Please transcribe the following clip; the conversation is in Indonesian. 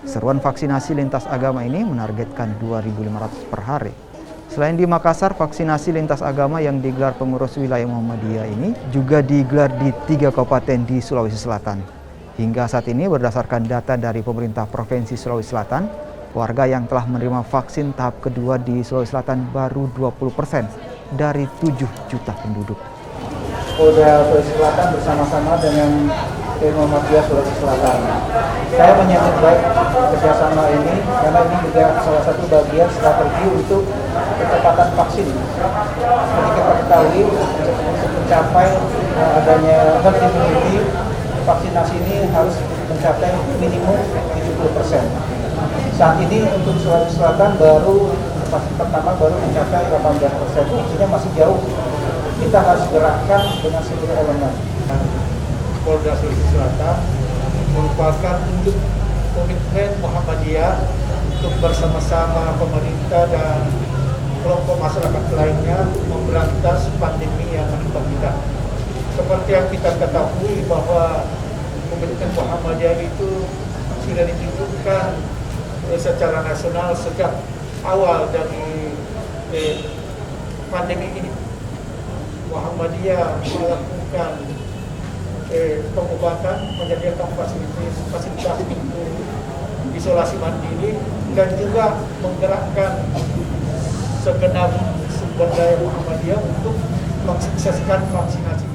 Seruan vaksinasi lintas agama ini menargetkan 2.500 per hari. Selain di Makassar, vaksinasi lintas agama yang digelar pengurus wilayah Muhammadiyah ini juga digelar di 3 kabupaten di Sulawesi Selatan. Hingga saat ini berdasarkan data dari pemerintah Provinsi Sulawesi Selatan, warga yang telah menerima vaksin tahap kedua di Sulawesi Selatan baru 20% dari 7 juta penduduk. Polda Sulawesi Selatan bersama-sama dengan Muhammadiyah Sulawesi Selatan. Saya menyambut baik kerjasama ini karena ini juga salah satu bagian strategi untuk percepatan vaksin. Seperti kita ketahui, untuk mencapai adanya herd immunity, vaksinasi ini harus mencapai minimum 70%. Saat ini untuk Sulawesi Selatan baru vaksin pertama baru mencapai 18%, artinya masih jauh. Kita harus gerakkan dengan seluruh elemen. Polda Sulawesi Selatan merupakan untuk komitmen Muhammadiyah untuk bersama-sama pemerintah dan kelompok masyarakat lainnya memberantas pandemi yang menimpa kita. Seperti yang kita ketahui bahwa komitmen Muhammadiyah itu sudah ditunjukkan secara nasional sejak awal dari pandemi ini. Muhammadiyah melakukan pengobatan, menyediakan fasilitas untuk isolasi mandiri dan juga menggerakkan segenap sumber daya Muhammadiyah untuk mensukseskan vaksinasi.